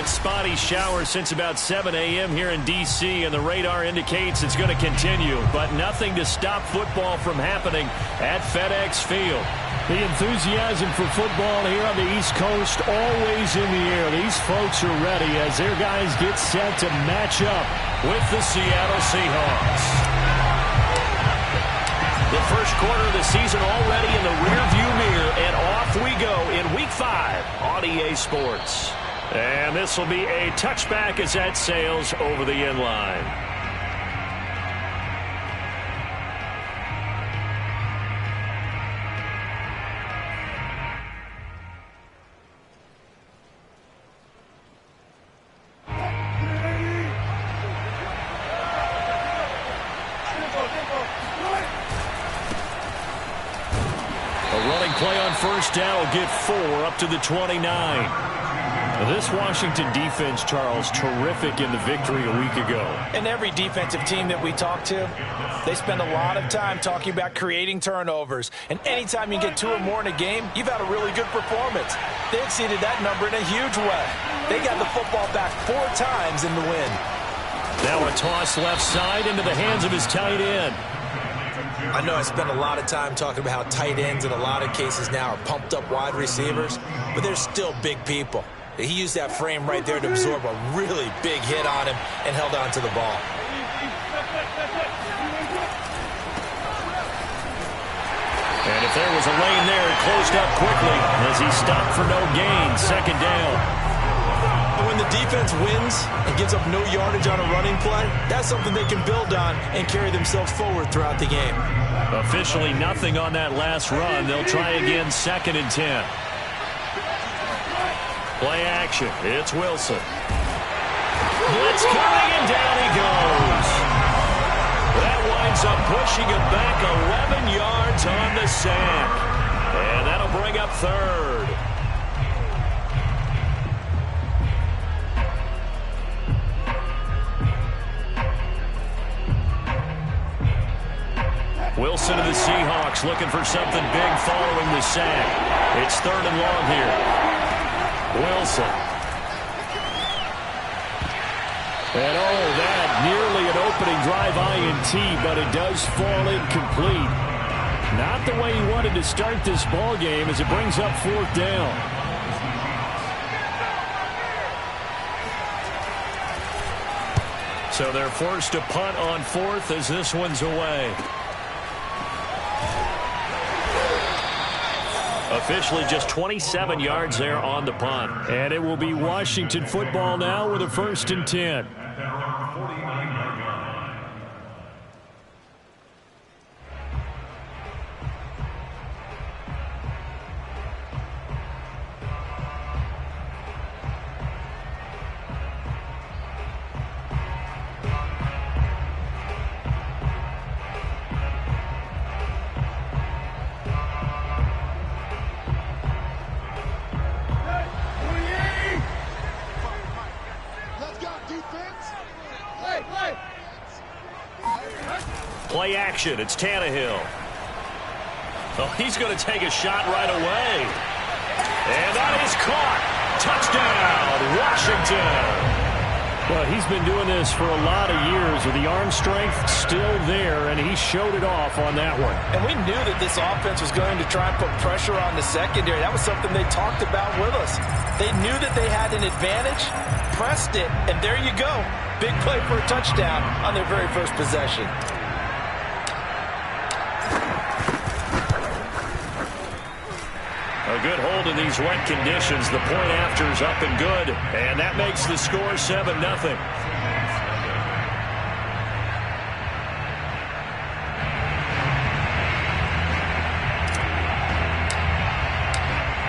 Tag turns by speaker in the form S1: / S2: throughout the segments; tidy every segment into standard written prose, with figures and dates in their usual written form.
S1: that spotty shower since about 7 a.m. here in D.C., and the radar indicates it's going to continue, but nothing to stop football from happening at FedEx Field.
S2: The enthusiasm for football here on the East Coast always in the air. These folks are ready as their guys get set to match up
S1: with the Seattle Seahawks. The first quarter of the season already in the rearview mirror, and off we go in Week 5 on EA Sports. And this will be a touchback as that sails over the end line.
S2: Play on first down will get 4 up to the 29. This Washington defense, Charles, terrific in the victory a week ago.
S3: And every defensive team that we talk to, they spend a lot of time talking about creating turnovers. And anytime you get 2 or more in a game, you've had a really good performance. They exceeded that number in a huge way. They got the football back 4 times in the win.
S1: Now a toss left side into the hands of his tight end.
S3: I know I spend a lot of time talking about how tight ends in a lot of cases now are pumped up wide receivers, but they're still big people. He used that frame right there to absorb a really big hit on him and held on to the ball.
S1: And if there was a lane there, it closed up quickly as he stopped for no gain. Second down.
S3: When the defense wins and gives up no yardage on a running play, that's something they can build on and carry themselves forward throughout the game.
S1: Officially nothing on that last run. They'll try again, 2nd and 10. Play action. It's Wilson. Blitz coming, and down he goes. That winds up pushing him back 11 yards on the sack. And that'll bring up 3rd. Wilson of the Seahawks looking for something big following the sack. It's 3rd and long here. Wilson.
S2: And that nearly an opening drive INT, but it does fall incomplete. Not the way he wanted to start this ball game as it brings up 4th down.
S1: So they're forced to punt on 4th as this one's away. Officially just 27 yards there on the punt.
S2: And it will be Washington football now with a 1st and 10.
S1: Play action. It's Tannehill. Oh, he's going to take a shot right away. And that is caught. Touchdown, Washington.
S2: Well, he's been doing this for a lot of years with the arm strength still there, and he showed it off on that one.
S3: And we knew that this offense was going to try and put pressure on the secondary. That was something they talked about with us. They knew that they had an advantage, pressed it, and there you go. Big play for a touchdown on their very first possession.
S1: A good hold in these wet conditions. The point after is up and good. And that makes the score 7-0.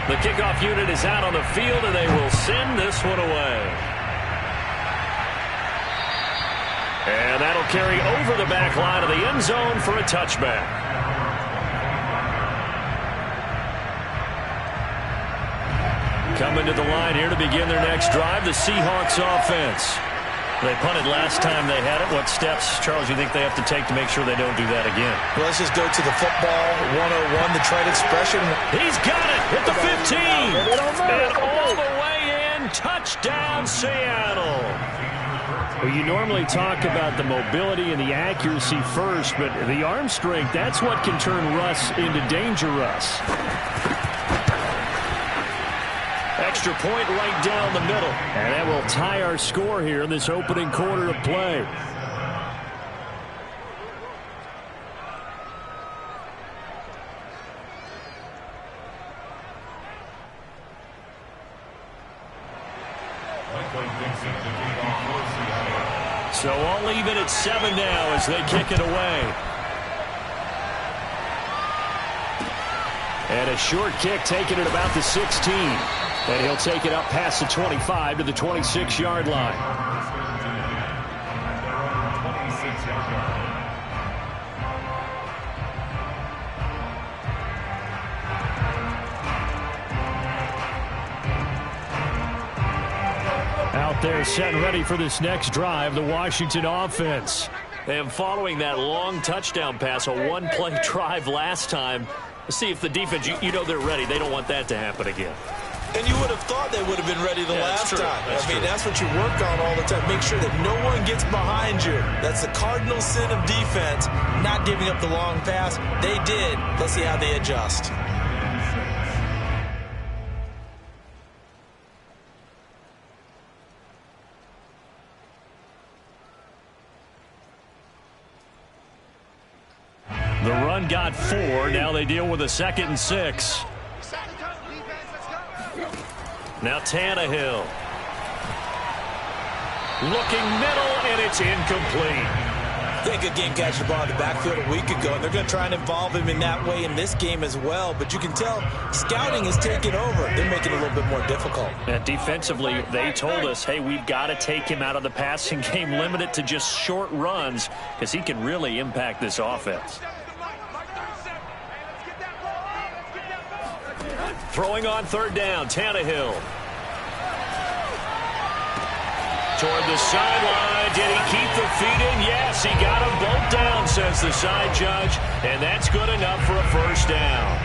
S1: The kickoff unit is out on the field, and they will send this one away. And that'll carry over the back line of the end zone for a touchback. Coming to the line here to begin their next drive, the Seahawks offense. They punted last time they had it. What steps, Charles, you think they have to take to make sure they don't do that again?
S3: Well, let's just go to the football 101, the trade expression.
S1: He's got it at the 15. And all the way in and touchdown, Seattle.
S2: Well, you normally talk about the mobility and the accuracy first, but the arm strength, that's what can turn Russ into Danger Russ.
S1: Extra point right down the middle.
S2: And that will tie our score here in this opening quarter of play.
S1: So I'll leave it at 7 now as they kick it away.
S2: And a short kick taken at about the 16. And he'll take it up past the 25 to the 26-yard line. Out there set and ready for this next drive, the Washington offense.
S1: And following that long touchdown pass, a one-play drive last time, let's see if the defense, you know they're ready. They don't want that to happen again.
S3: And you would have thought they would have been ready the last time.
S1: I mean,
S3: that's what you work on all the time. Make sure that no one gets behind you. That's the cardinal sin of defense, not giving up the long pass. They did. Let's see how they adjust.
S2: The run got 4. Now they deal with a 2nd and 6.
S1: Now Tannehill. Looking middle, and it's incomplete.
S3: They had a good game catching the ball in the backfield a week ago, and they're going to try and involve him in that way in this game as well. But you can tell scouting is taking over. They're making it a little bit more difficult.
S1: And defensively, they told us, hey, we've got to take him out of the passing game, limit it to just short runs, because he can really impact this offense. Throwing on 3rd down, Tannehill. Toward the sideline. Did he keep the feet in? Yes, he got them both down, says the side judge. And that's good enough for a 1st down.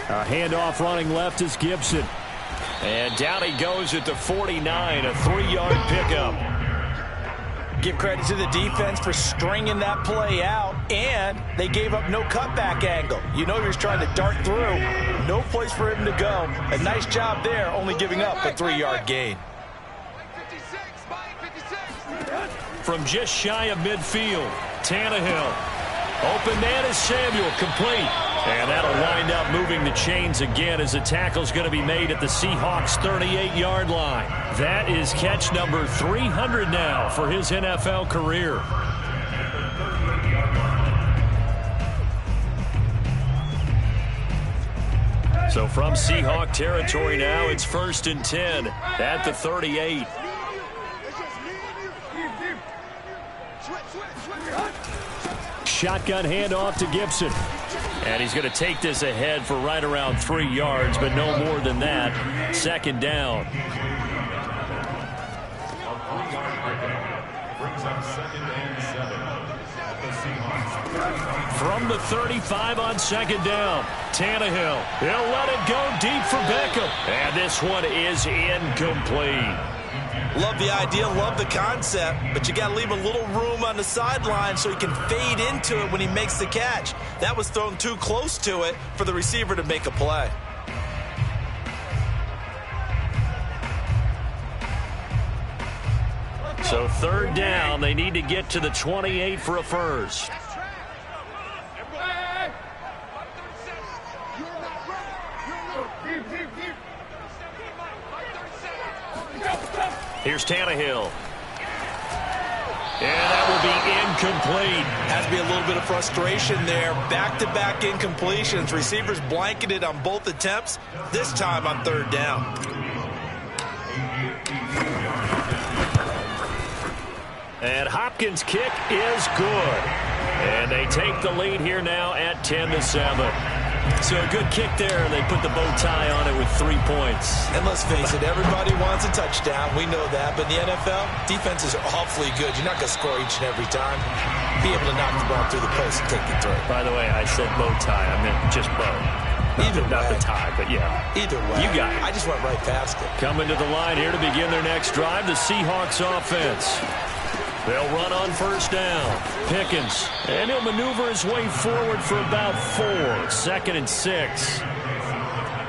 S2: A handoff running left is Gibson.
S1: And down he goes at the 49, a 3-yard pickup.
S3: Give credit to the defense for stringing that play out, and they gave up no cutback angle. You know he was trying to dart through. No place for him to go. A nice job there, only giving up a 3-yard gain.
S1: From just shy of midfield, Tannehill. Open man is Samuel, complete. And that'll wind up moving the chains again as the tackle's going to be made at the Seahawks 38-yard line. That is catch number 300 now for his NFL career. So from Seahawk territory now, it's 1st and 10 at the 38.
S2: Shotgun handoff to Gibson.
S1: And he's going to take this ahead for right around 3 yards, but no more than that. 2nd down. From the 35 on 2nd down, Tannehill. He'll let it go deep for Beckham. And this one is incomplete.
S3: Love the idea, love the concept, but you got to leave a little room on the sideline so he can fade into it when he makes the catch. That was thrown too close to it for the receiver to make a play.
S1: So 3rd down, they need to get to the 28 for a 1st. Here's Tannehill. And that will be incomplete.
S3: Has to be a little bit of frustration there. Back-to-back incompletions. Receivers blanketed on both attempts, this time on 3rd down.
S1: And Hopkins' kick is good. And they take the lead here now at 10-7.
S2: So a good kick there. They put the bow tie on it with 3 points.
S3: And let's face it, everybody wants a touchdown. We know that. But in the NFL, defenses are awfully good. You're not going to score each and every time. Be able to knock the ball through the post and take the throw.
S2: By the way, I said bow tie. I meant just bow. Not the tie, but yeah.
S3: Either way.
S2: You got it.
S3: I just went right past it.
S2: Coming to the line here to begin their next drive, the Seahawks offense. They'll run on first down. Pickens. And he'll maneuver his way forward for about 4. 2nd and 6.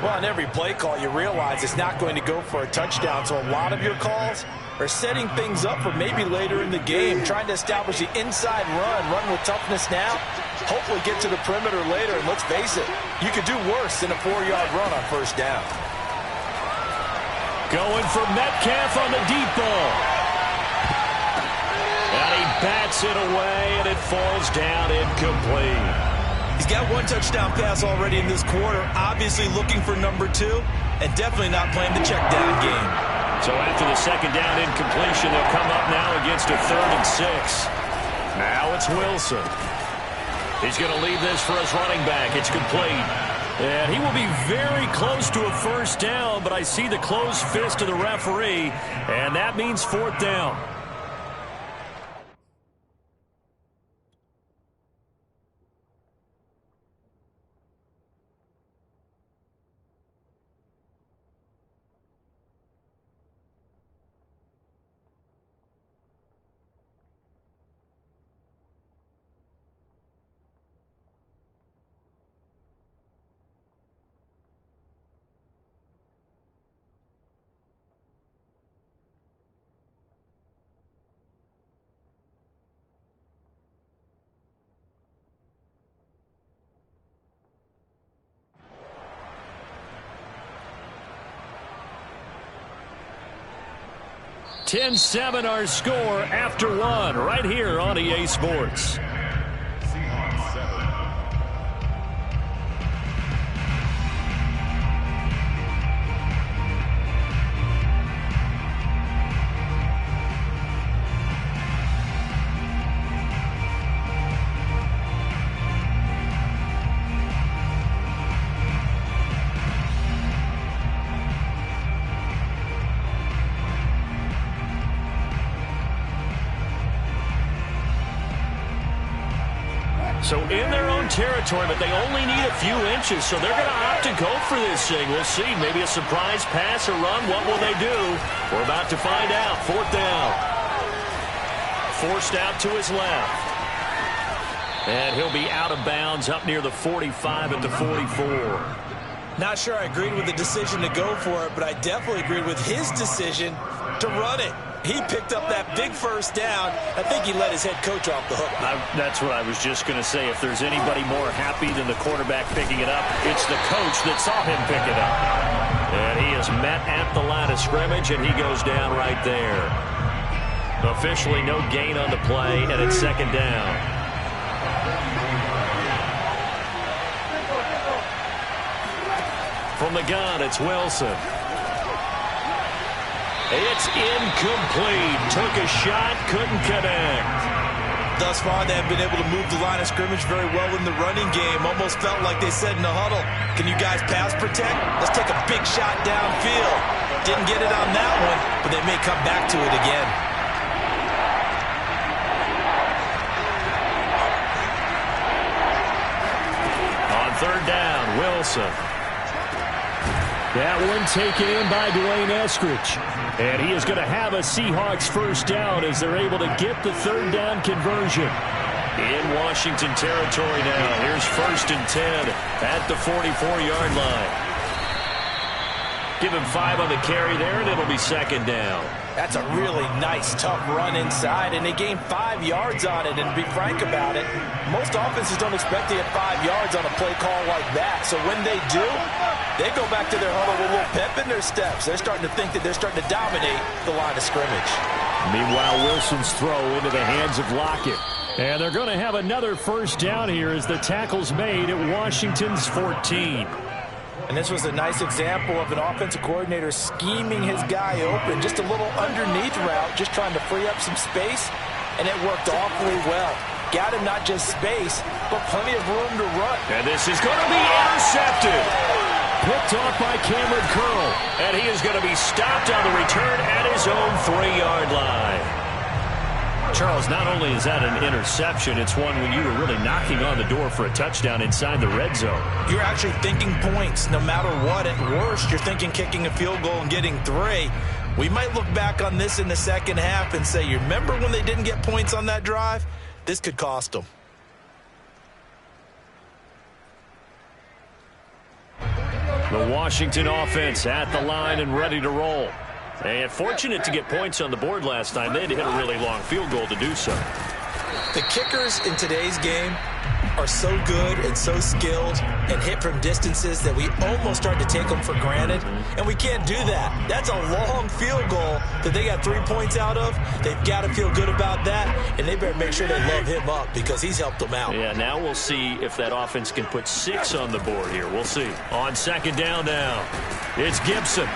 S3: Well, on every play call, you realize it's not going to go for a touchdown. So a lot of your calls are setting things up for maybe later in the game, trying to establish the inside run with toughness now, hopefully get to the perimeter later. And let's face it, you could do worse than a 4-yard run on first down.
S2: Going for Metcalf on the deep ball. And he bats it away, and it falls down incomplete.
S3: He's got 1 touchdown pass already in this quarter, obviously looking for number 2, and definitely not playing the check down game.
S2: So after the 2nd down incompletion, they'll come up now against a 3rd and 6. Now it's Wilson. He's going to leave this for his running back. It's complete. And he will be very close to a first down, but I see the closed fist of the referee, and that means 4th down. $10-7 our score after 1 right here on EA Sports. So in their own territory, but they only need a few inches, so they're going to opt to go for this thing. We'll see. Maybe a surprise pass or run. What will they do? We're about to find out. 4th down. Forced out to his left. And he'll be out of bounds up near the 45 at the 44.
S3: Not sure I agreed with the decision to go for it, but I definitely agreed with his decision to run it. He picked up that big first down. I think he let his head coach off the hook.
S2: That's what I was just going to say. If there's anybody more happy than the quarterback picking it up, it's the coach that saw him pick it up. And he is met at the line of scrimmage, and he goes down right there. Officially no gain on the play, and it's 2nd down. From the gun, it's Wilson. It's incomplete. Took a shot, couldn't connect.
S3: Thus far, they have been able to move the line of scrimmage very well in the running game. Almost felt like they said in the huddle, can you guys pass protect? Let's take a big shot downfield. Didn't get it on that one, but they may come back to it again.
S2: On 3rd down, Wilson. That one taken in by Dwayne Eskridge. And he is going to have a Seahawks first down as they're able to get the 3rd down conversion. In Washington territory now. Here's 1st and 10 at the 44-yard line. Give him 5 on the carry there, and it'll be 2nd down.
S3: That's a really nice, tough run inside, and they gained 5 yards on it. And to be frank about it, most offenses don't expect to get 5 yards on a play call like that. So when they do, they go back to their huddle with a little pep in their steps. They're starting to think that they're starting to dominate the line of scrimmage.
S2: Meanwhile, Wilson's throw into the hands of Lockett. And they're going to have another first down here as the tackle's made at Washington's 14.
S3: And this was a nice example of an offensive coordinator scheming his guy open. Just a little underneath route, just trying to free up some space, and it worked awfully well. got him not just space, but plenty of room to run.
S1: And this is going to be intercepted.
S2: Picked off by Cameron Curl.
S1: And he is going to be stopped on the return at his own 3-yard line.
S2: Charles, not only is that an interception, it's one when you were really knocking on the door for a touchdown inside the red zone.
S3: You're actually thinking points no matter what. At worst, you're thinking kicking a field goal and getting 3. We might look back on this in the second half and say, you remember when they didn't get points on that drive? This could cost them.
S2: The Washington offense at the line and ready to roll.
S1: And fortunate to get points on the board last time. They had to hit a really long field goal to do so.
S3: The kickers in today's game are so good and so skilled and hit from distances that we almost start to take them for granted. And we can't do that. That's a long field goal that they got 3 points out of. They've got to feel good about that, and they better make sure they love him up because he's helped them out.
S1: Yeah, now we'll see if that offense can put 6 on the board here. We'll see.
S2: On second down now, it's Gibson.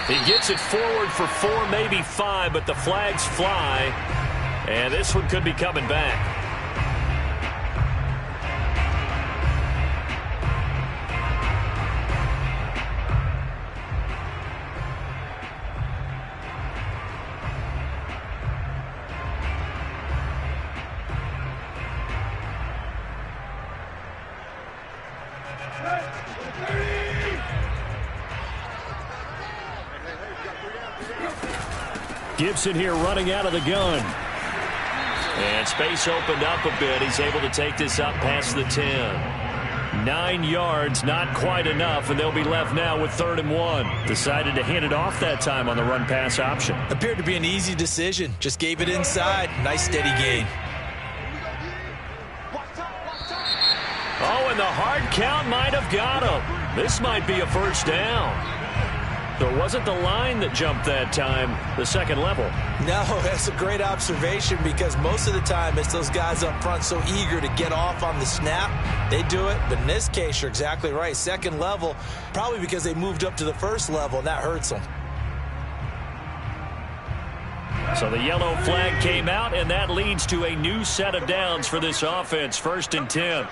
S1: He gets it forward for 4, maybe 5, but the flags fly, and this one could be coming back.
S2: Gibson here running out of the gun.
S1: And space opened up a bit. He's able to take this up past the 10.
S2: 9 yards, not quite enough, and they'll be left now with 3rd and 1. Decided to hand it off that time on the run-pass option.
S3: Appeared to be an easy decision. Just gave it inside. Nice steady gain.
S1: Oh, and the hard count might have got him. This might be a first down.
S2: So it wasn't the line that jumped that time, the second level.
S3: No, that's a great observation because most of the time it's those guys up front so eager to get off on the snap. They do it, but in this case, you're exactly right. Second level, probably because they moved up to the first level, and that hurts them.
S2: So the yellow flag came out, and that leads to a new set of downs for this offense. 1st and 10.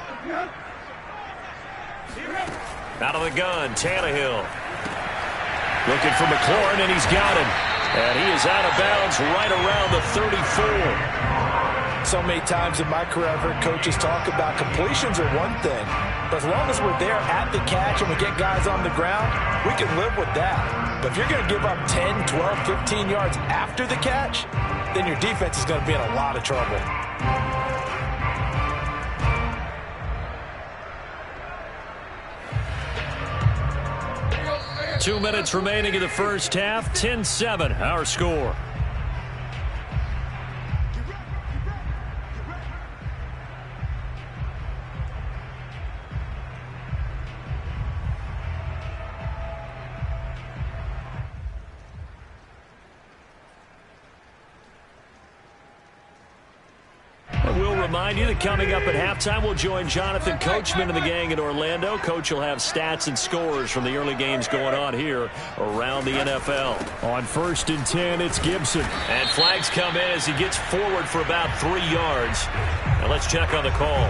S1: Out of the gun, Tannehill.
S2: Looking for McLaurin, and he's got him.
S1: And he is out of bounds right around the 34.
S3: So many times in my career, I've heard coaches talk about completions are one thing. But as long as we're there at the catch and we get guys on the ground, we can live with that. But if you're going to give up 10, 12, 15 yards after the catch, then your defense is going to be in a lot of trouble.
S2: 2 minutes remaining in the first half. 10-7, our score. We'll remind you that coming up at halftime, we'll join Jonathan Coachman and the gang in Orlando. Coach will have stats and scores from the early games going on here around the NFL. On 1st and 10, it's Gibson.
S1: And flags come in as he gets forward for about 3 yards. Now let's check on the call.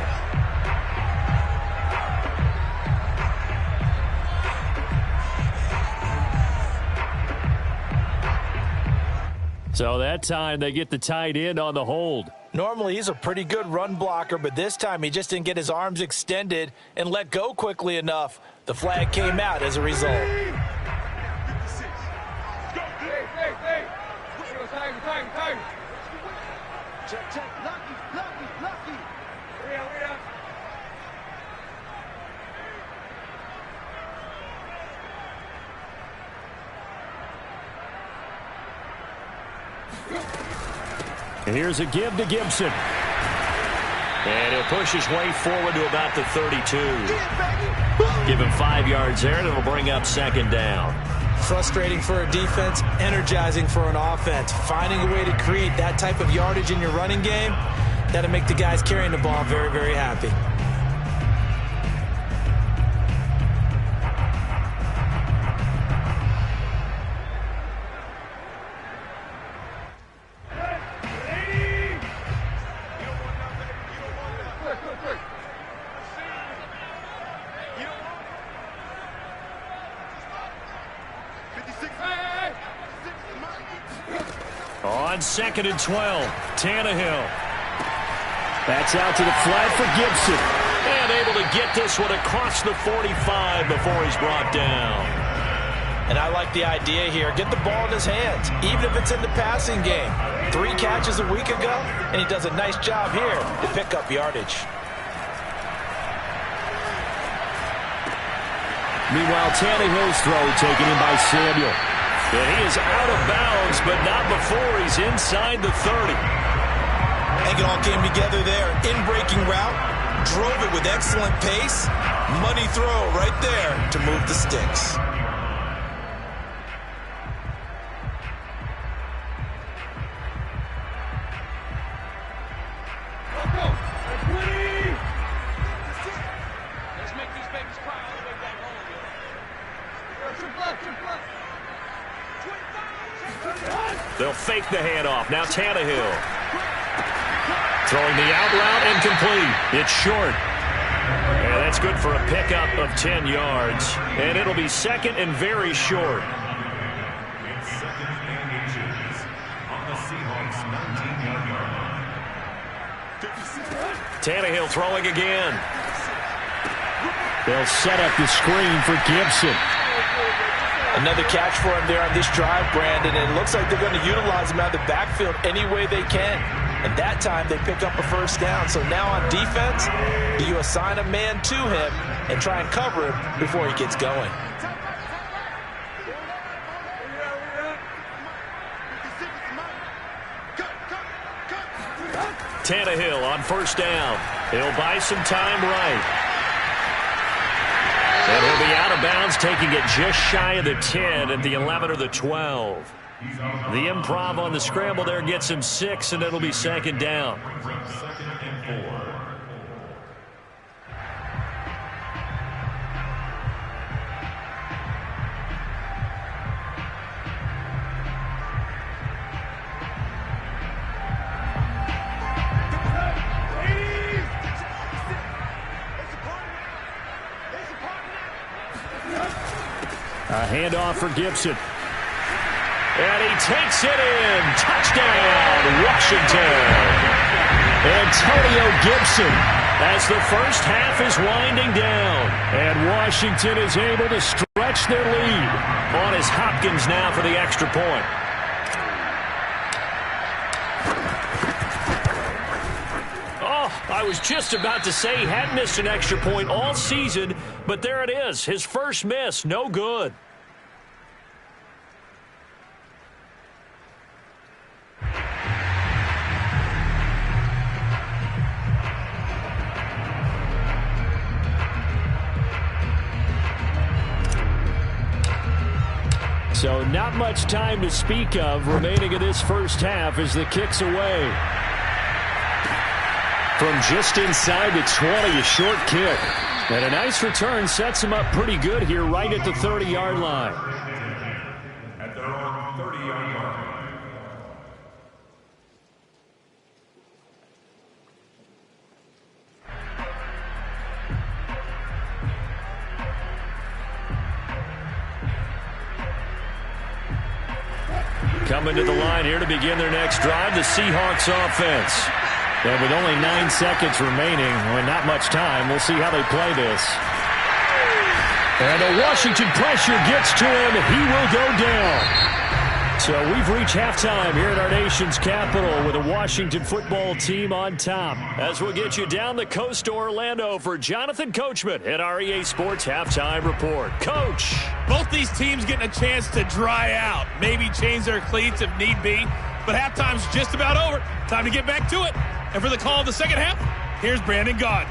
S2: So that time they get the tight end on the hold.
S3: Normally he's a pretty good run blocker, but this time he just didn't get his arms extended and let go quickly enough. The flag came out as a result.
S2: And here's a give to Gibson.
S1: And he'll push his way forward to about the 32. Give him 5 yards there, and it'll bring up 2nd down.
S3: Frustrating for a defense, energizing for an offense. Finding a way to create that type of yardage in your running game, that'll make the guys carrying the ball very, very happy.
S2: On 2nd and 12, Tannehill. That's out to the flat for Gibson.
S1: And able to get this one across the 45 before he's brought down.
S3: And I like the idea here. Get the ball in his hands, even if it's in the passing game. 3 catches a week ago, and he does a nice job here to pick up yardage.
S2: Meanwhile, Tannehill's throw taken in by Samuel.
S1: And he is out of bounds, but not before he's inside the 30.
S3: I think it all came together there. In-breaking route, drove it with excellent pace. Money throw right there to move the sticks.
S1: They'll fake the handoff. Now Tannehill. Throwing the out route and complete. It's short. And that's good for a pickup of 10 yards. And it'll be 2nd and very short. Tannehill throwing again.
S2: They'll set up the screen for Gibson.
S3: Another catch for him there on this drive, Brandon, and it looks like they're going to utilize him out of the backfield any way they can. And that time they pick up a first down. So now on defense, do you assign a man to him and try and cover him before he gets going?
S1: Tannehill on first down. He'll buy some time right. And he'll be out of bounds, taking it just shy of the 10 at the 11 or the 12. The improv on the scramble there gets him 6, and it'll be 2nd down.
S2: A handoff for Gibson.
S1: And he takes it in. Touchdown, Washington.
S2: Antonio Gibson as the first half is winding down. And Washington is able to stretch their lead.
S1: On is Hopkins now for the extra point. I was just about to say he hadn't missed an extra point all season, but there it is. His first miss, no good.
S2: So not much time to speak of remaining in this first half as the kick's away. From just inside the 20, a short kick. And a nice return sets him up pretty good here right at the 30-yard line.
S4: At their own 30-yard line.
S1: Coming to the line here to begin their next drive, the Seahawks offense.
S2: And with only 9 seconds remaining, and not much time, we'll see how they play this. And the Washington pressure gets to him. He will go down. So we've reached halftime here at our nation's capital with a Washington football team on top.
S1: As we'll get you down the coast to Orlando for Jonathan Coachman at our EA Sports Halftime Report. Coach.
S5: Both these teams getting a chance to dry out, maybe change their cleats if need be. But halftime's just about over. Time to get back to it. And for the call of the second half, here's Brandon Gaudin.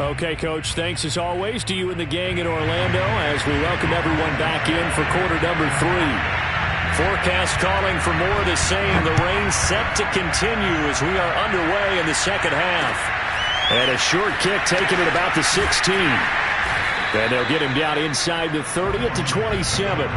S2: Okay, Coach, thanks as always to you and the gang in Orlando as we welcome everyone back in for quarter number 3.
S1: Forecast calling for more of the same. The rain set to continue as we are underway in the second half.
S2: And a short kick taken at about the 16. And they'll get him down inside the 30 at the 27.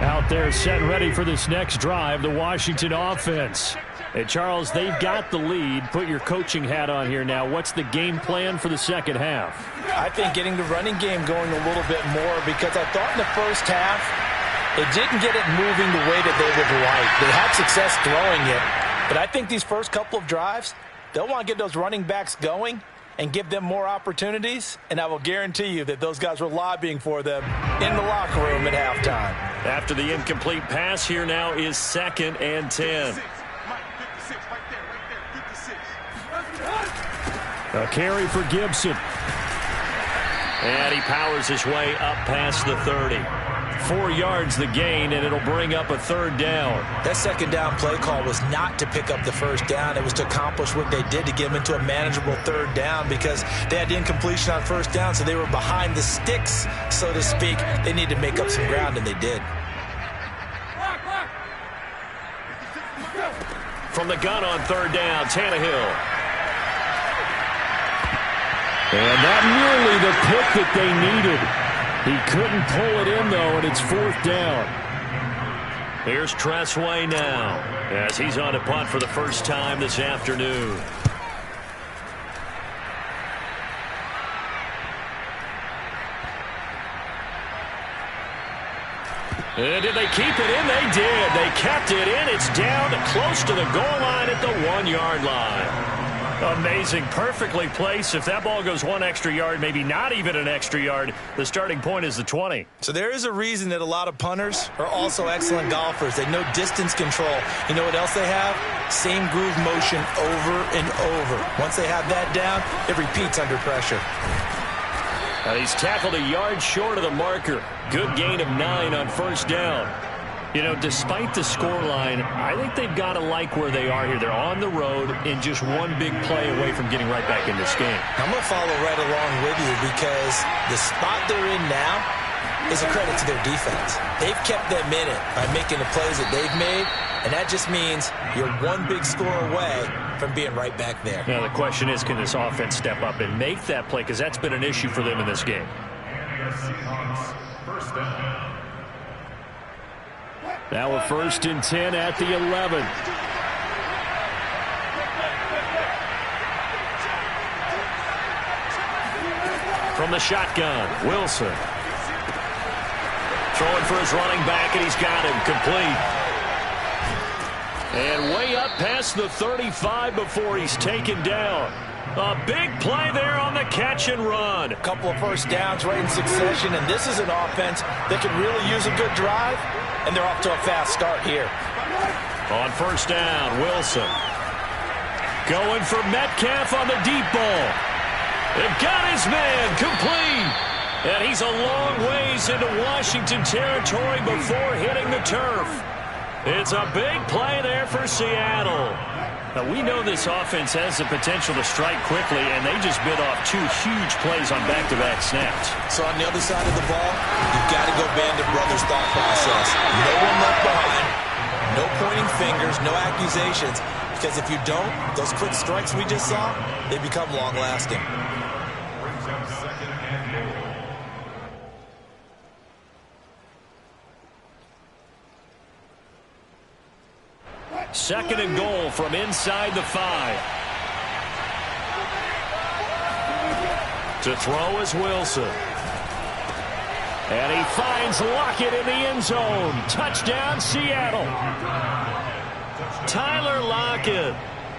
S2: Out there set and ready for this next drive, the Washington offense. Hey, Charles, they've got the lead. Put your coaching hat on here now. What's the game plan for the second half?
S3: I think getting the running game going a little bit more, because I thought in the first half they didn't get it moving the way that they would like. They had success throwing it, but I think these first couple of drives, they'll want to get those running backs going and give them more opportunities, and I will guarantee you that those guys were lobbying for them in the locker room at halftime.
S2: After the incomplete pass, here now is 2nd and 10. A carry for Gibson. And he powers his way up past the 30. 4 yards the gain, and it'll bring up a 3rd down.
S3: That 2nd down play call was not to pick up the 1st down. It was to accomplish what they did to get them into a manageable 3rd down, because they had the incompletion on 1st down, so they were behind the sticks, so to speak. They needed to make up some ground, and they did.
S2: From the gun on 3rd down, Tannehill. And not nearly the pick that they needed. He couldn't pull it in, though, and it's 4th down. Here's Tressway now, as he's on a punt for the first time this afternoon. And did they keep it in? They did. They kept it in. It's down close to the goal line at the 1-yard line. Amazing. Perfectly placed. If that ball goes 1 extra yard, maybe not even an extra yard, the starting point is the 20.
S3: So there is a reason that a lot of punters are also excellent golfers. They know distance control. You know what else they have? Same groove motion over and over. Once they have that down, it repeats under pressure.
S2: He's tackled a yard short of the marker. Good gain of 9 on 1st down. You know, despite the scoreline, I think they've got to like where they are here. They're on the road and just one big play away from getting right back in this game.
S3: I'm going to follow right along with you, because the spot they're in now is a credit to their defense. They've kept them in it by making the plays that they've made, and that just means you're one big score away from being right back there.
S2: Now, the question is, can this offense step up and make that play? Because that's been an issue for them in this game.
S4: Seahawks, 1st down.
S2: Now a 1st and 10 at the 11. From the shotgun, Wilson. Throwing for his running back, and he's got him complete. And way up past the 35 before he's taken down. A big play there on the catch and run.
S3: A couple of 1st downs right in succession, and this is an offense that could really use a good drive, and they're off to a fast start here.
S2: On 1st down, Wilson. Going for Metcalf on the deep ball. They've got his man complete. And he's a long ways into Washington territory before hitting the turf. It's a big play there for Seattle. Now, we know this offense has the potential to strike quickly, and they just bit off 2 huge plays on back-to-back snaps.
S3: So on the other side of the ball, you've got to go Band of Brothers thought process. No one left behind, no pointing fingers, no accusations, because if you don't, those quick strikes we just saw, they become long-lasting.
S4: Brings up 2nd and goal.
S2: Second and goal from inside the 5. To throw is Wilson. And he finds Lockett in the end zone. Touchdown, Seattle. Tyler Lockett,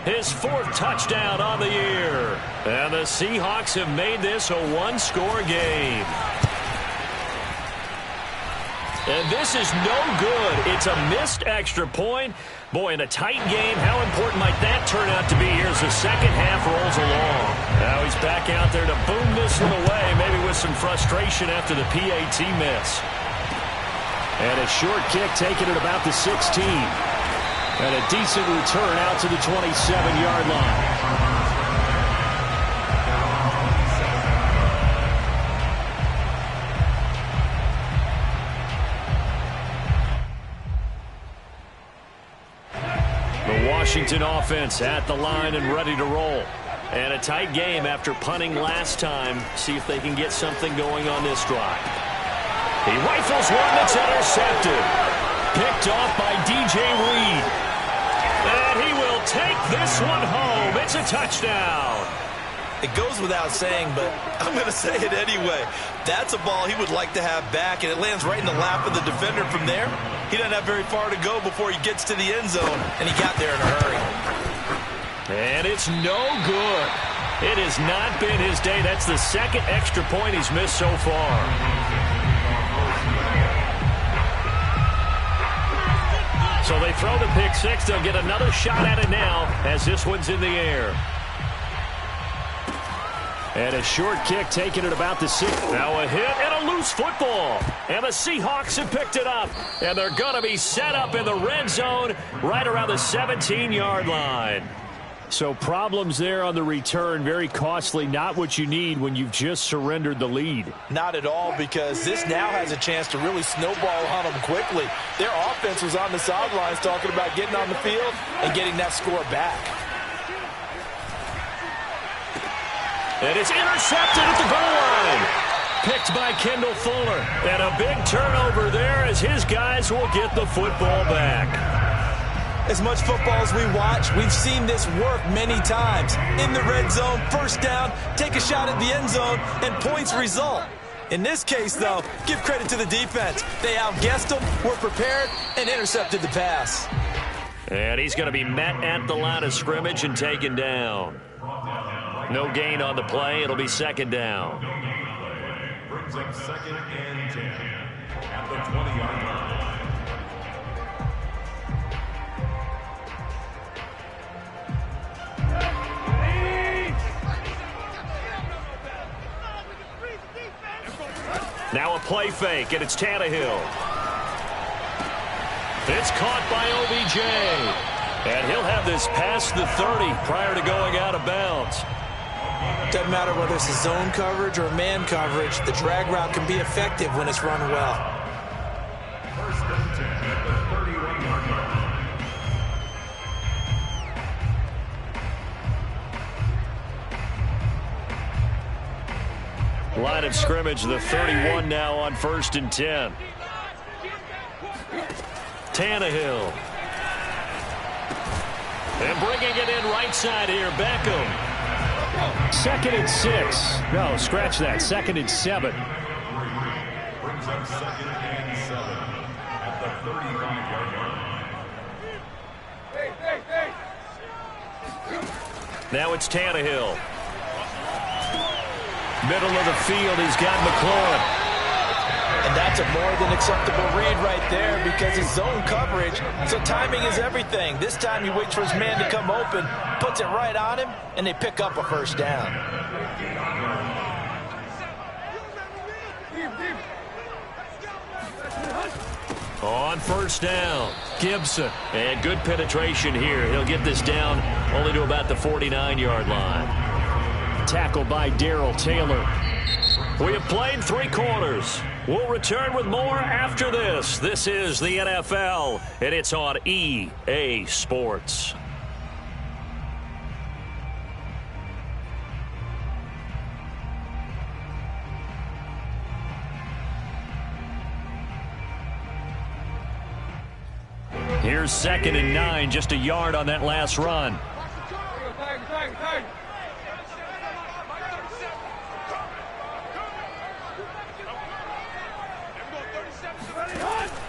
S2: his 4th touchdown on the year. And the Seahawks have made this a 1-score game. And this is no good. It's a missed extra point. Boy, in a tight game, how important might that turn out to be here as the second half rolls along? Now he's back out there to boom this one away, maybe with some frustration after the PAT miss. And a short kick taken at about the 16. And a decent return out to the 27-yard line. The Washington offense at the line and ready to roll. And a tight game after punting last time. See if they can get something going on this drive. He rifles one that's intercepted. Picked off by DJ Reed. And he will take this one home. It's a touchdown.
S3: It goes without saying, but I'm going to say it anyway. That's a ball he would like to have back, and it lands right in the lap of the defender from there. He doesn't have very far to go before he gets to the end zone, and he got there in a hurry.
S2: And it's no good. It has not been his day. That's the second extra point he's missed so far. So they throw the pick six. They'll get another shot at it now as this one's in the air. And a short kick taken at about the 6. Now a hit and a loose football. And the Seahawks have picked it up. And they're going to be set up in the red zone right around the 17-yard line. So problems there on the return. Very costly. Not what you need when you've just surrendered the lead.
S3: Not at all, because this now has a chance to really snowball on them quickly. Their offense was on the sidelines talking about getting on the field and getting that score back.
S2: And it's intercepted at the goal line. Picked by Kendall Fuller. And a big turnover there as his guys will get the football back.
S3: As much football as we watch, we've seen this work many times. In the red zone, first down, take a shot at the end zone, and points result. In this case, though, give credit to the defense. They outguessed them, were prepared, and intercepted the pass.
S2: And he's going to be met at the line of scrimmage and taken down. No gain on the play. It'll be second down.
S4: Brings up 2nd and 10 at the 20-yard line.
S2: Now a play fake, and it's Tannehill. It's caught by OBJ. And he'll have this past the 30 prior to going out of bounds.
S3: Doesn't matter whether it's a zone coverage or man coverage, the drag route can be effective when it's run well.
S4: 1st and 10 at the 31-yard line.
S2: Line of scrimmage, the 31 now on 1st and 10. Tannehill. And bringing it in right side here, Beckham. 2nd and 6. No, scratch that. 2nd and 7.
S4: Brings up 2nd and 7 at the 35-yard line.
S2: Now it's Tannehill. Middle of the field, he's got McLaurin.
S3: And that's a more than acceptable read right there because it's zone coverage, so timing is everything. This time he waits for his man to come open, puts it right on him, and they pick up a first down.
S2: On first down, Gibson. And good penetration here. He'll get this down only to about the 49-yard line. Tackled by Darrell Taylor. We have played 3 quarters. We'll return with more after this. This is the NFL, and it's on EA Sports. Here's 2nd and 9, just a yard on that last run.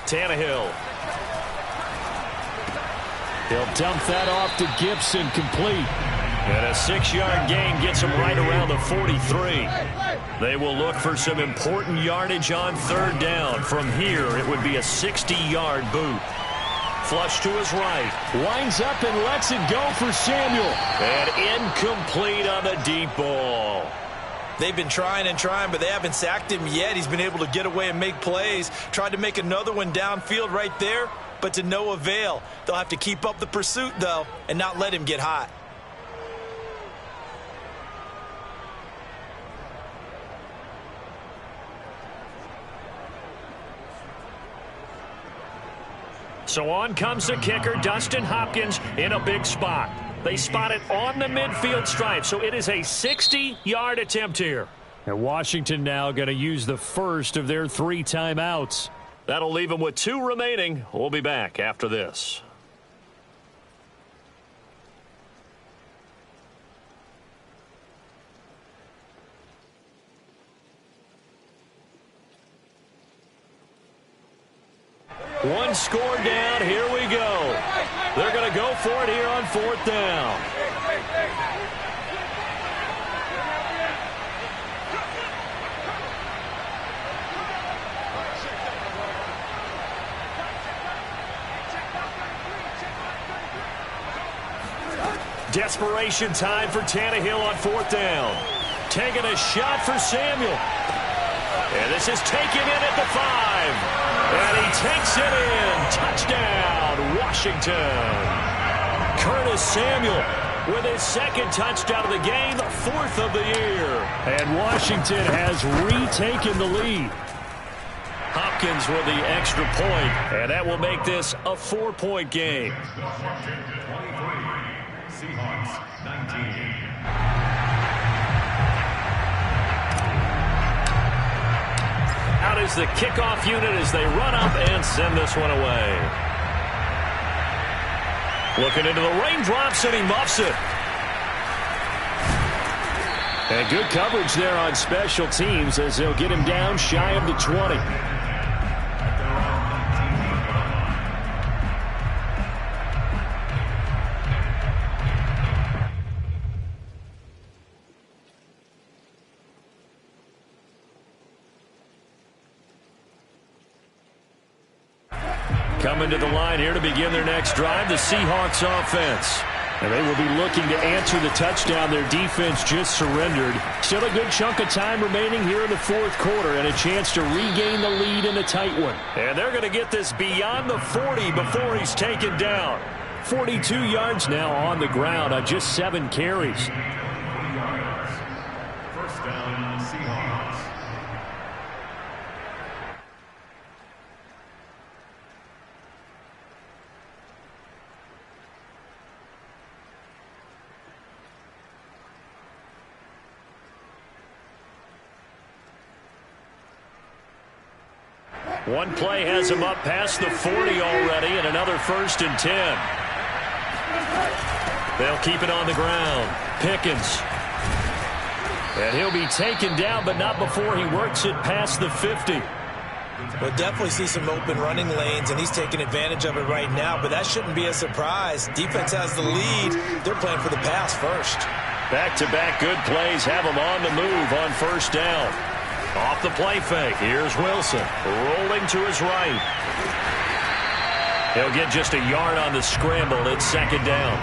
S2: Tannehill. He'll dump that off to Gibson, complete. And a 6-yard gain gets him right around the 43. They will look for some important yardage on 3rd down. From here, it would be a 60-yard boot. Flush to his right. Winds up and lets it go for Samuel. And incomplete on the deep ball.
S3: They've been trying and trying, but they haven't sacked him yet. He's been able to get away and make plays. Tried to make another one downfield right there. but to no avail. They'll have to keep up the pursuit, though, and not let him get hot.
S2: So on comes the kicker, Dustin Hopkins, in a big spot. They spot it on the midfield stripe, so it is a 60-yard attempt here. And Washington now going to use the first of their 3 timeouts. That'll leave them with 2 remaining. We'll be back after this. One score down. Here we go. They're going to go for it here on 4th down. Desperation time for Tannehill on 4th down. Taking a shot for Samuel. And this is taken in at the 5. And he takes it in. Touchdown, Washington. Curtis Samuel with his 2nd touchdown of the game, 4th of the year. And Washington has retaken the lead. Hopkins with the extra point, and that will make this a 4-point game.
S4: Washington 23, Seahawks 19.
S2: Out is the kickoff unit as they run up and send this one away. Looking into the raindrops, and he muffs it. And good coverage there on special teams as they'll get him down shy of the 20. Coming to the line here to begin their next drive, the Seahawks offense. And they will be looking to answer the touchdown their defense just surrendered. Still a good chunk of time remaining here in the 4th quarter and a chance to regain the lead in a tight one. And they're going to get this beyond the 40 before he's taken down. 42 yards now on the ground on just 7 carries.
S4: 3 yards. First down, Seahawks.
S2: One play has him up past the 40 already, and another 1st and 10. They'll keep it on the ground. Pickens. And he'll be taken down, but not before he works it past the 50.
S3: We'll definitely see some open running lanes, and he's taking advantage of it right now, but that shouldn't be a surprise. Defense has the lead. They're playing for the pass first.
S2: Back-to-back good plays have him on the move on 1st down. Off the play fake, here's Wilson, rolling to his right. He'll get just a yard on the scramble. It's 2nd down.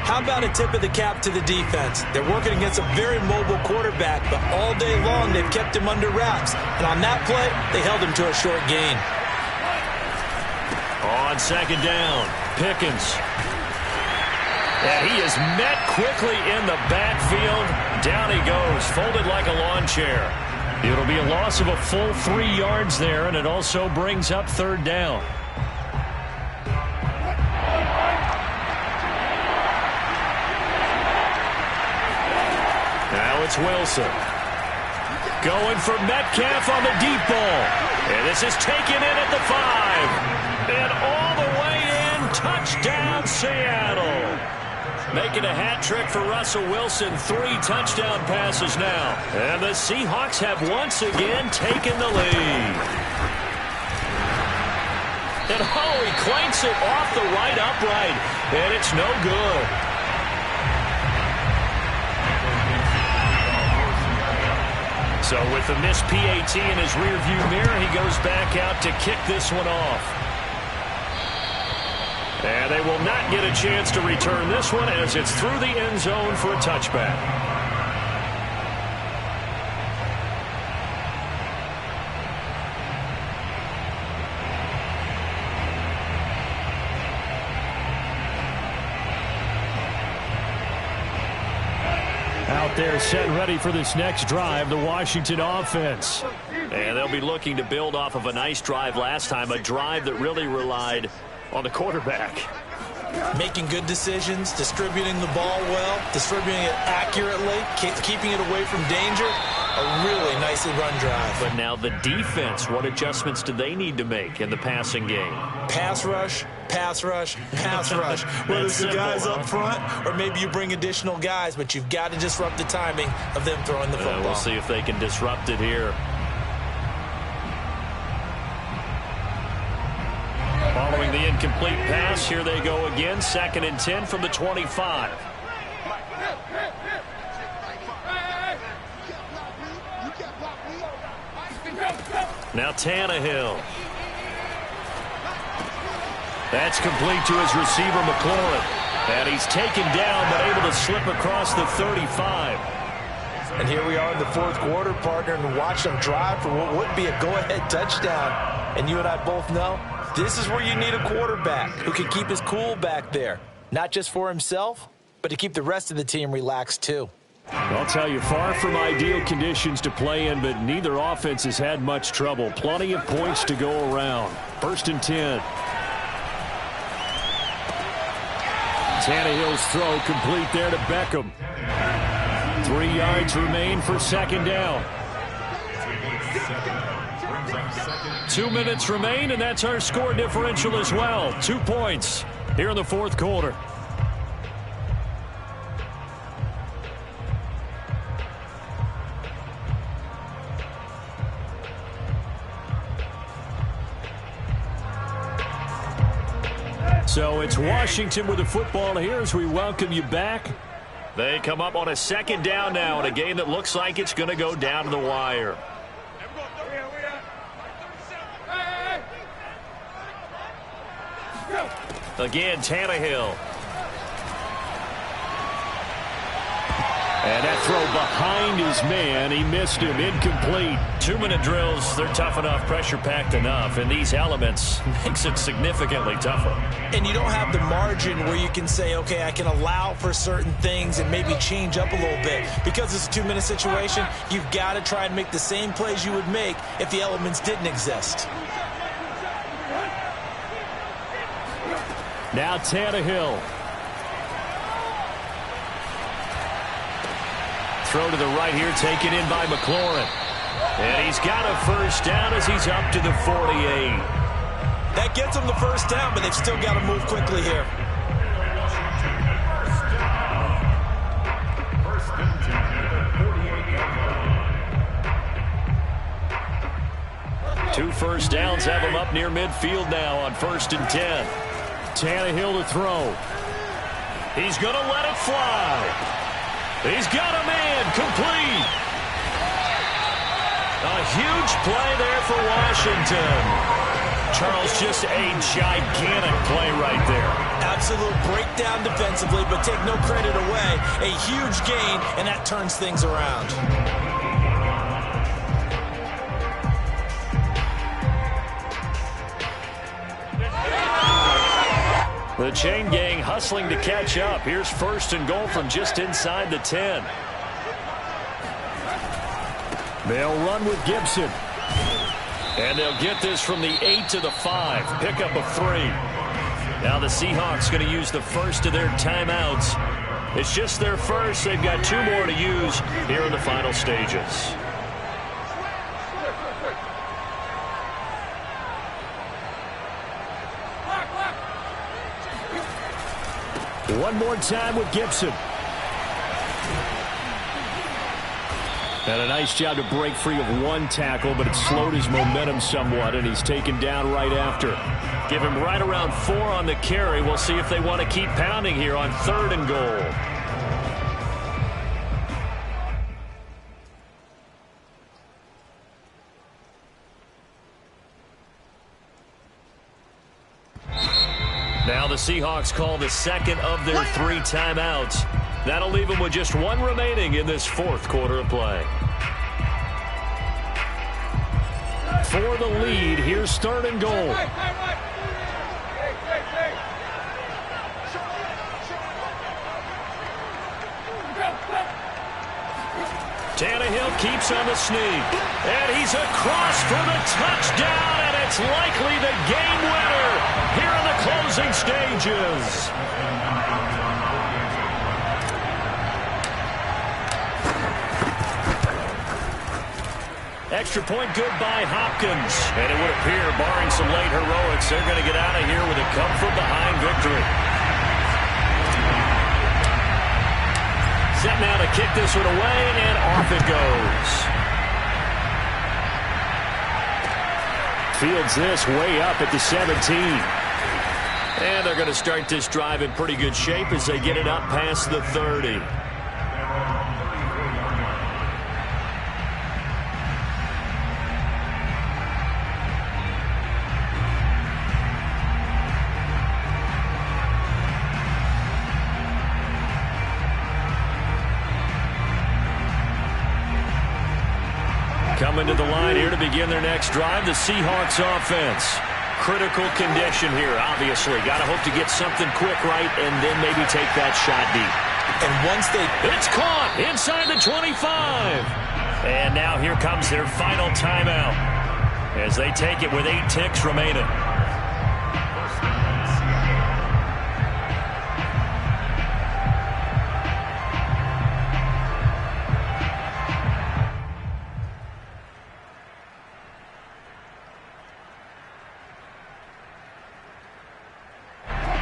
S3: How about a tip of the cap to the defense? They're working against a very mobile quarterback, but all day long they've kept him under wraps. And on that play, they held him to a short gain.
S2: On 2nd down, Pickens. And he is met quickly in the backfield. Down he goes, folded like a lawn chair. It'll be a loss of a full 3 yards there, and it also brings up 3rd down. Now it's Wilson. Going for Metcalf on the deep ball. And this is taken in at the 5. And all the way in, touchdown Seattle. Making a hat trick for Russell Wilson. 3 touchdown passes now. And the Seahawks have once again taken the lead. And he clanks it off the right upright. And it's no good. So with the missed PAT in his rearview mirror, he goes back out to kick this one off. And they will not get a chance to return this one as it's through the end zone for a touchback. out there set and ready for this next drive, the Washington offense.
S1: And they'll be looking to build off of a nice drive last time, a drive that really relied on the quarterback.
S3: Making good decisions, distributing the ball well, distributing it accurately, keeping it away from danger. A really nicely run drive.
S1: But now the defense, what adjustments do they need to make in the passing game?
S3: Pass rush, pass rush, pass rush. Whether it's the guys up front or maybe you bring additional guys, but you've got to disrupt the timing of them throwing the football.
S1: We'll see if they can disrupt it here. Following the incomplete pass, here they go again. 2nd and 10 from the 25. Now Tannehill. That's complete to his receiver, McLaurin. And he's taken down, but able to slip across the 35.
S3: And here we are in the 4th quarter, partner, and watch them drive for what would be a go-ahead touchdown. And you and I both know this is where you need a quarterback who can keep his cool back there. Not just for himself, but to keep the rest of the team relaxed too.
S2: I'll tell you, far from ideal conditions to play in, but neither offense has had much trouble. Plenty of points to go around. 1st and 10. Tannehill's throw complete there to Beckham. 3 yards remain for 2nd down. 2 minutes remain, and that's our score differential as well. 2 points here in the 4th quarter. So it's Washington with the football here as we welcome you back.
S1: They come up on a 2nd down now in a game that looks like it's going to go down to the wire. Again, Tannehill.
S2: And that throw behind his man, he missed him, incomplete.
S1: 2-minute drills, they're tough enough, pressure-packed enough, and these elements makes it significantly tougher.
S3: And you don't have the margin where you can say, okay, I can allow for certain things and maybe change up a little bit. Because it's a 2-minute situation, you've got to try and make the same plays you would make if the elements didn't exist.
S2: Now Tannehill.
S1: Throw to the right here, taken in by McLaurin. And he's got a 1st down as he's up to the 48.
S3: That gets them the 1st down, but they've still got to move quickly here.
S1: Two 1st downs have him up near midfield now on 1st and 10.
S2: Tannehill to throw.
S1: He's going to let it fly. He's got a man, complete. A huge play there for Washington. Charles, just a gigantic play right there.
S3: Absolute breakdown defensively, but take no credit away. A huge gain, and that turns things around.
S1: The chain gang hustling to catch up. Here's 1st and goal from just inside the 10.
S2: They'll run with Gibson.
S1: And they'll get this from the 8 to the 5. Pick up of 3. Now the Seahawks going to use the 1st of their timeouts. It's just their 1st. They've got 2 more to use here in the final stages.
S2: One more time with Gibson. And a nice job to break free of 1 tackle, but it slowed his momentum somewhat, and he's taken down right after.
S1: Give him right around 4 on the carry. We'll see if they want to keep pounding here on 3rd and goal. Now the Seahawks call the 2nd of their 3 timeouts. That'll leave them with just 1 remaining in this 4th quarter of play.
S2: For the lead, here's 3rd and goal. Tannehill keeps on the sneak. And he's across for the touchdown, and it's likely the game winner here in the closing stages. Extra point good by Hopkins. And it would appear, barring some late heroics, they're going to get out of here with a come-from-behind victory. Set now to kick this one away, and off it goes. Fields this way up at the 17. And they're going to start this drive in pretty good shape as they get it up past the 30. Coming to the line here to begin their next drive, the Seahawks offense. Critical condition here, obviously. Got to hope to get something quick right and then maybe take that shot deep.
S3: And once
S2: it's caught inside the 25. And now here comes their final timeout as they take it with 8 ticks remaining.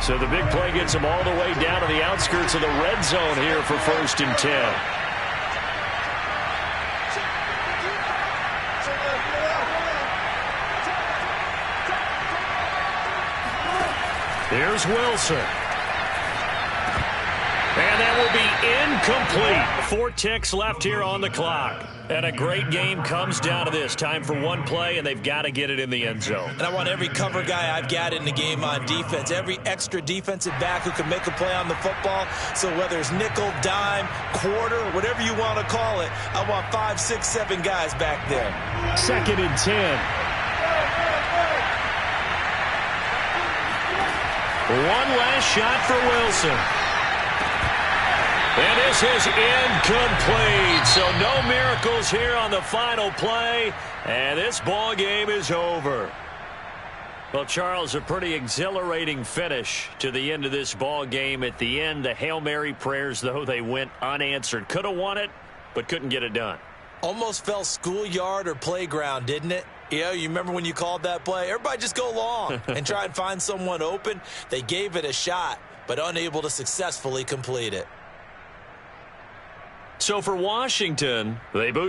S2: So the big play gets them all the way down to the outskirts of the red zone here for 1st and 10. Here's Wilson. And that will be incomplete. 4 ticks left here on the clock. And a great game comes down to this. Time for one play, and they've got to get it in the end zone.
S3: And I want every cover guy I've got in the game on defense, every extra defensive back who can make a play on the football. So whether it's nickel, dime, quarter, whatever you want to call it, I want 5, 6, 7 guys back there.
S2: 2nd and 10. One last shot for Wilson. And this is incomplete. So no miracles here on the final play. And this ball game is over. Well, Charles, a pretty exhilarating finish to the end of this ball game. At the end, the Hail Mary prayers, though, they went unanswered. Could have won it, but couldn't get it done.
S3: Almost felt schoolyard or playground, didn't it? You remember when you called that play? Everybody just go long and try and find someone open. They gave it a shot, but unable to successfully complete it.
S2: So for Washington, they boost